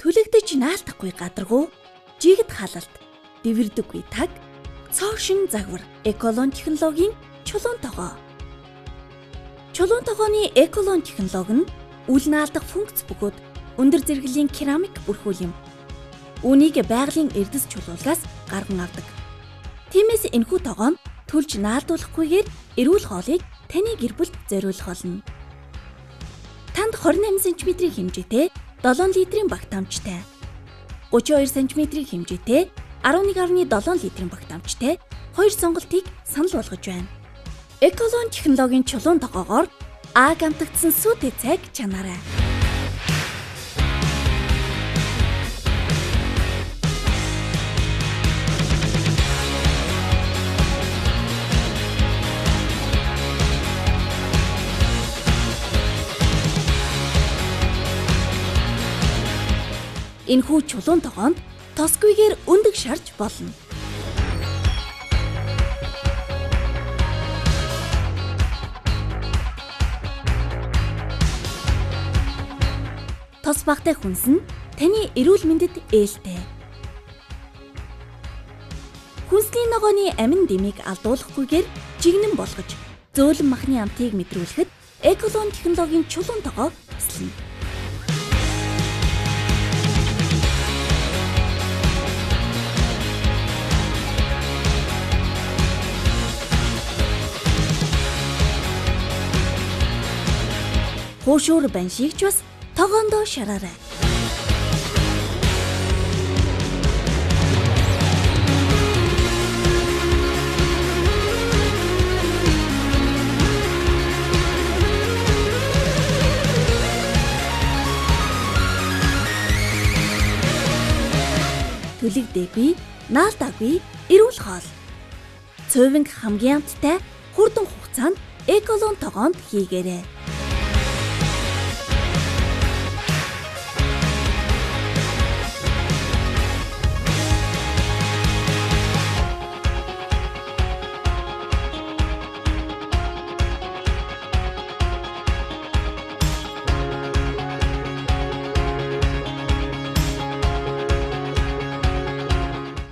Түлэгдэж наалтахгүй гадаргуу, жигд халалт, дэвэрдэггүй таг, цоошин загвар, эколон технологийн чулуун тогоо. Чулуун тогооны эколон технологи нь үл наалдах функц бөгөөд өндөр зэрэглэлийн керамик бүрхүүл юм. Үүнийг байгалийн эрдэс чулуулгаас гарган авдаг. Тиймээс энэхүү тогоо нь түлж наалдуулахгүйгээр эрүүл хоолыг таны гэр бүлд зориулах болно. Танд 28 см хэмжээтэй 7 литрийн багтаамжтай, 32 см хэмжээтэй 11.7 литрийн багтаамжтай 2 сонголтыг санал болгож байна. Эколон технологийн чулуун тогоогоор А гамтагдсан сүйтэй цайг чанаарай. Энэхүү чулуун тогоонд тосгүйгээр өндөг шарж болно. Тос багтай хүнс нь таны эрүүл мэндэд ээлтэй. Хүнсний ногооны амин дэмийг алдуулахгүйгээр жигнэн болгож, зөөлөн махны амтыг мэдрүүлэхэд эколон технологийн чулуун тогоо туслана. Хуушуур баншигч бас тогоондоо шараарай. Түлэгдээгүй, наалдаагүй эрүүл хоол. Цөөвинг хамгийн амттай хурдан хугацаанд эколон тогоонд хийгээрэй.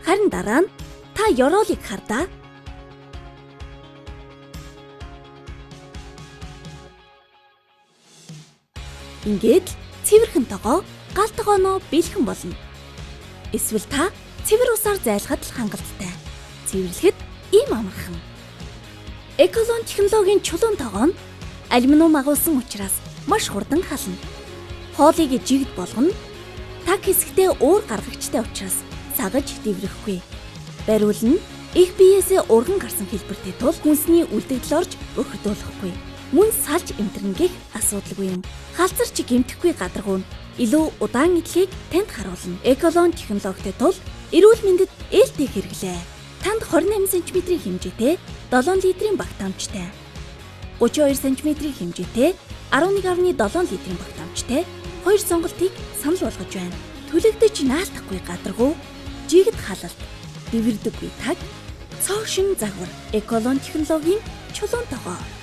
Харин дараа нь та ёроолыг хардаа. Ингээд цэвэрхэн тогоо гал тогооноо бэлхэн болно. Эсвэл та цэвэр усаар зайлахад л хангалттай. Цэвэрлэхэд ийм амархан. Эколон технологийн чулуун тогоо нь алюминиум агуулсан учраас маш хурдан хална. Хоолыг жигд болгоно. Таг хэсэгтээ уур гаргагчтай учраас сагаж дэврэхгүй. Бариул нь их биеэсээ урган гарсан хэлбэртэй тул хүнсний үлдэгдэл орж өхөрдүүлэхгүй. Мөн салж эмтэрнгэх асуудалгүй юм. Халзарч гэмтэхгүй гадаргуун илүү удаан эдлийг танд харуулна. Эколон технологитой тул эрүүл мэндэд ээлтэй хэрэглээ. Танд 28 см хэмжээтэй 7 литрийн багтаамжтай, 32 см хэмжээтэй 11.7 литрийн багтаамжтай 2 сонголтыг санал болгож байна. Түлэгдэж наалтахгүй гадаргуу, жигд халалт, дэвэрдэггүй таг, цоошин загвар, эколон технологийн чулуун тогоо.